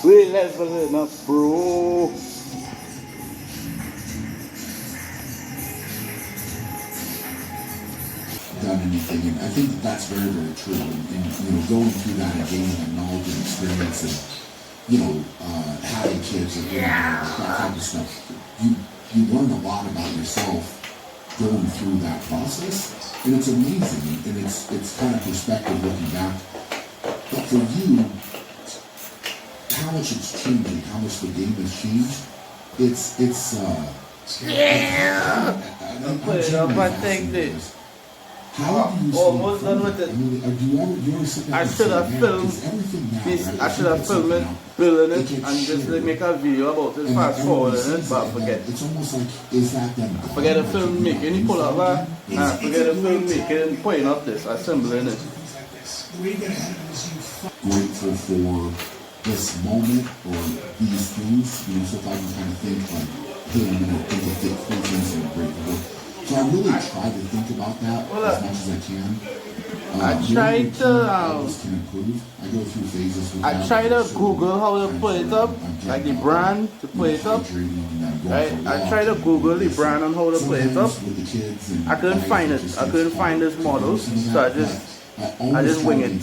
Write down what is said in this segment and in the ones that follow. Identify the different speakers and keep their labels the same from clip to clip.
Speaker 1: We leveling up, bro.
Speaker 2: Done anything, and I think that's very, very true. And going through that and gaining that knowledge and experience, and having kids or getting married, that type of stuff, you learn a lot about yourself going through that process, and it's amazing, and it's kind of perspective looking back. But for you, how much it's changing, how much the game has changed, it's
Speaker 1: I think that.
Speaker 2: how do you
Speaker 1: Almost done with it.
Speaker 2: I mean, do you ever sit there
Speaker 1: I
Speaker 2: and
Speaker 1: should
Speaker 2: say,
Speaker 1: have
Speaker 2: man,
Speaker 1: filmed
Speaker 2: 'cause everything now,
Speaker 1: this.
Speaker 2: right?
Speaker 1: I should have filmed it, building it, and just make a video about it,
Speaker 2: And
Speaker 1: fast forwarding
Speaker 2: everyone
Speaker 1: it,
Speaker 2: sees
Speaker 1: but I
Speaker 2: it,
Speaker 1: forget.
Speaker 2: and it's almost like, is that them?
Speaker 1: Forget the filmmaking, you pull up that, and forget the filmmaking, putting up this, assembling it.
Speaker 2: Grateful for this moment or these things, sometimes I can kind of think like, hey, I'm gonna think of three things that I'm grateful for. So I really try to think about that as much as I can.
Speaker 1: I try to,
Speaker 2: can improve. I go through phases with
Speaker 1: I
Speaker 2: that.
Speaker 1: try to Google how to put it up, like the brand to put it up. Right? I try to Google the brand on how to put it up. I couldn't find it. I couldn't find this model, so I just wing it.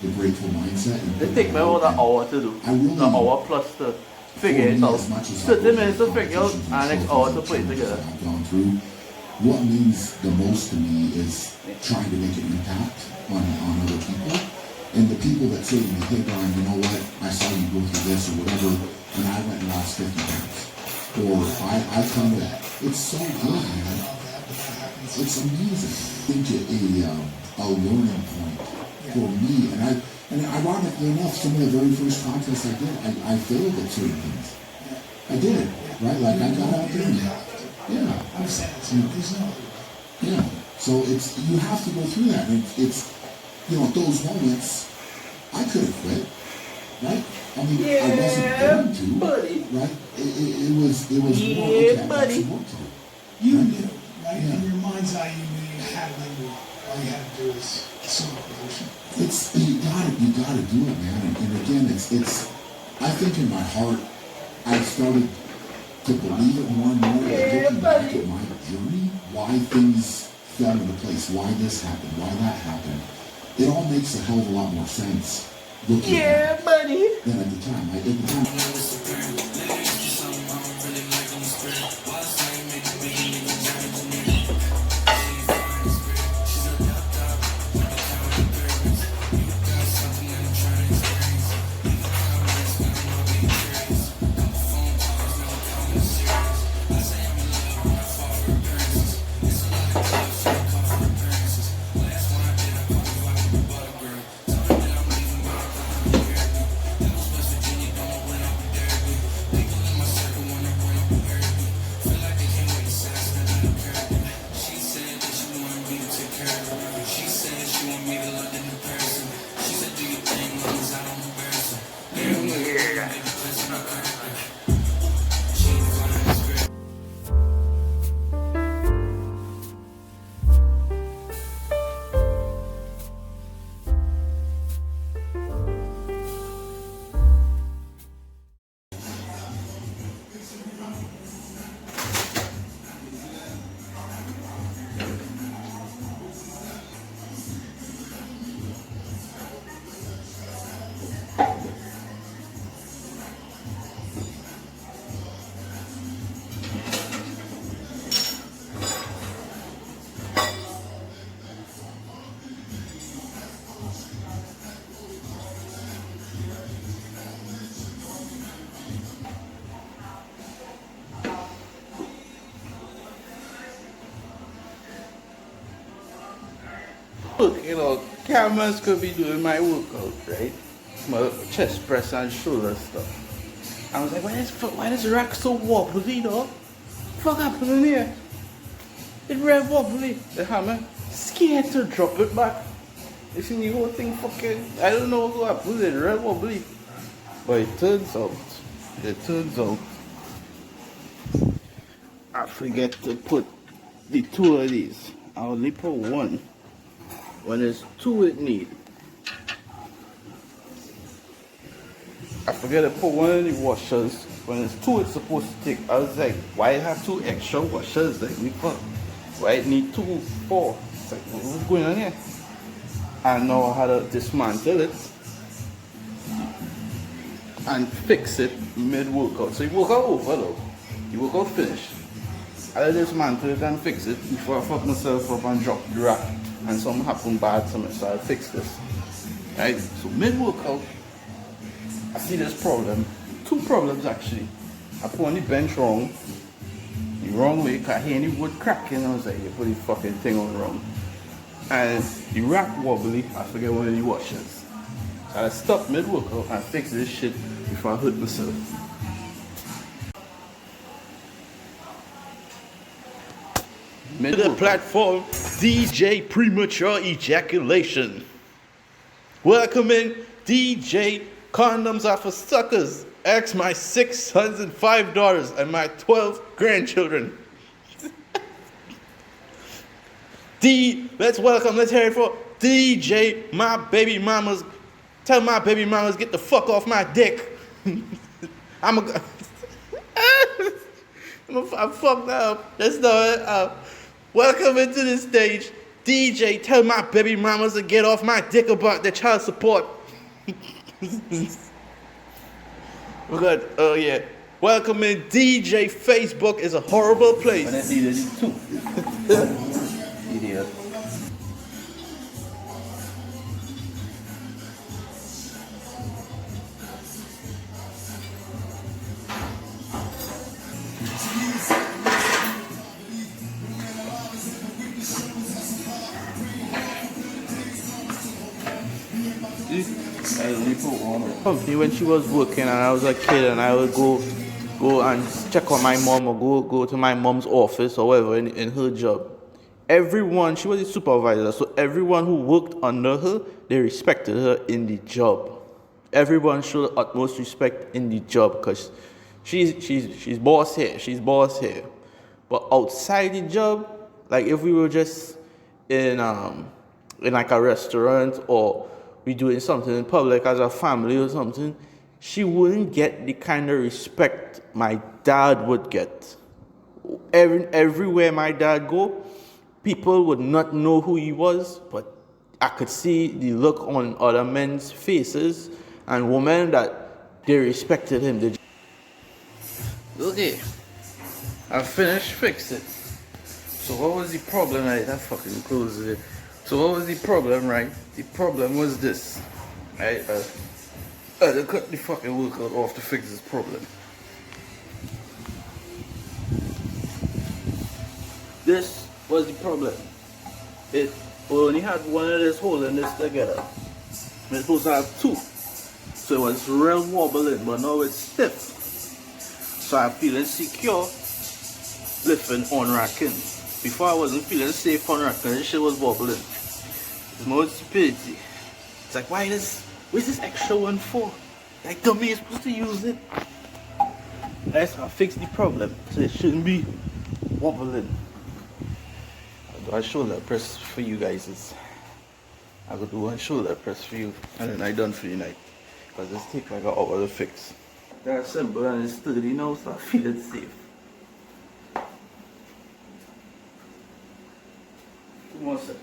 Speaker 2: The grateful mindset.
Speaker 1: It takes me about an hour to do. An hour plus to figure it out. 30 minutes to figure out and next hour to put it together.
Speaker 2: I've gone through. What means the most to me is trying to make an impact on other people. And the people that say to me, hey Brian, you know what? I saw you go through this or whatever, and I went and lost 50 pounds. Or I come to that. It's so good, man. It's amazing. I think a learning point for me, and ironically enough, some of the very first contests I did, I failed at certain things. I did, right? Like I got out there and, yeah. So you have to go through that. And it's at those moments, I could have quit, right? I mean, I wasn't going to,
Speaker 1: buddy.
Speaker 2: right? It was more, okay, I got some work to do.
Speaker 3: You knew, right? In your mind's eye, you knew you had to do it. All you had to do is assume a position.
Speaker 2: You gotta do it, man. And again, it's. I think in my heart, I've started to believe it more and more. Looking back at my journey, why things fell into place, why this happened, why that happened. It all makes a hell of a lot more sense looking back
Speaker 1: buddy.
Speaker 2: than at the time. Like, at the time.
Speaker 1: Look, cameras could be doing my workout, right? My chest press and shoulder stuff. I was like, why this rack so wobbly, though? Fuck happening here? It's real wobbly. The hammer scared to drop it back. You see the whole thing fucking, I don't know what happened. It's real wobbly. But it turns out, I forget to put the two of these. I only put one. When there's two it need. I forget to put one of the washers. When it's two, it's supposed to take. I was like, why it have two extra washers? Like, we fuck. Why it need 2, 4? It's like, what's going on here? I know how to dismantle it and fix it mid-workout. So you work out over though. You work out finish. I dismantle it and fix it before I fuck myself up and drop the rack and something happen bad to me, so I'll fix this. Right? So mid-workout, I see this problem. 2 problems actually. I put on the bench wrong. The wrong way, cause I hear any wood cracking. I was like, you put the fucking thing on wrong. And the rack wobbly, I forget one of the washers. So I stopped mid-workout and fix this shit before I hurt myself. To the platform, DJ Premature Ejaculation. Welcome in, DJ Condoms Are For Suckers. Ask my 6 sons and 5 daughters and my 12 grandchildren. Let's hear it for DJ My Baby Mamas. Tell my baby mamas get the fuck off my dick. I'm fucked up. Let's do it. Welcome into the stage. DJ, tell my baby mamas to get off my dick about their child support. We're good. Oh yeah. Welcome in. DJ Facebook is a horrible place. And that's needed too. Idiot. Company when she was working and I was a kid and I would go and check on my mom or go to my mom's office or whatever in her job. Everyone, she was a supervisor, so everyone who worked under her, they respected her in the job. Everyone showed utmost respect in the job because she's boss here, But outside the job, like if we were just in like a restaurant or we doing something in public as a family or something, she wouldn't get the kind of respect my dad would get. Everywhere my dad go, people would not know who he was, but I could see the look on other men's faces and women that they respected him. Okay, I finished, fixed it. So what was the problem? Right, that fucking closes it. So what was the problem, right? The problem was this, right? I had to cut the fucking workout off to fix this problem. This was the problem. It only had one of this holding this together. It's supposed to have 2. So it was real wobbling, but now it's stiff. So I'm feeling secure lifting unracking. Before I wasn't feeling safe unracking, this shit was wobbling. It's more stupidity. It's like, where's this extra one for? Like, dummy, you're supposed to use it. That's how I fixed the problem. So it shouldn't be wobbling. I'll do a shoulder press for you guys. I could do one shoulder press for you, and then I done for the night. Because this take like an hour to fix. That's simple and it's sturdy now, so I feel it safe. 2 more seconds.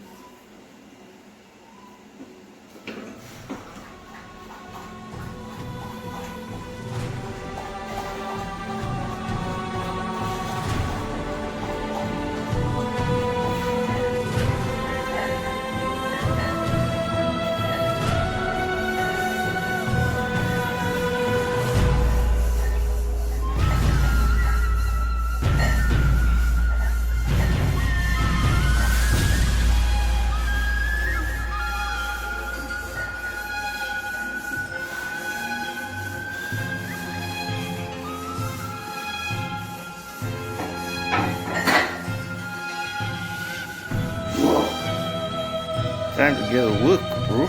Speaker 1: Time to get to work, bro.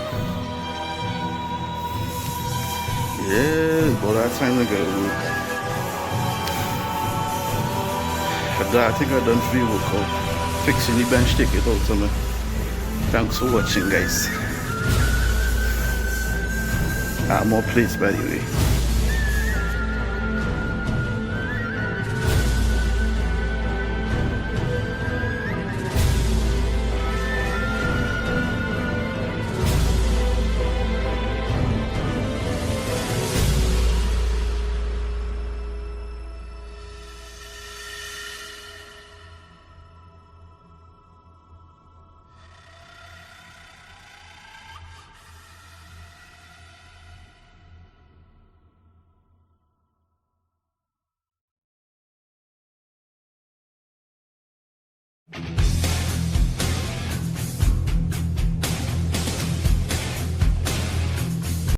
Speaker 1: Yeah, bro, that's time to get to work. I think I done 3 workout. Fixing the bench, take it out to me. Thanks for watching, guys. More plates, by the way.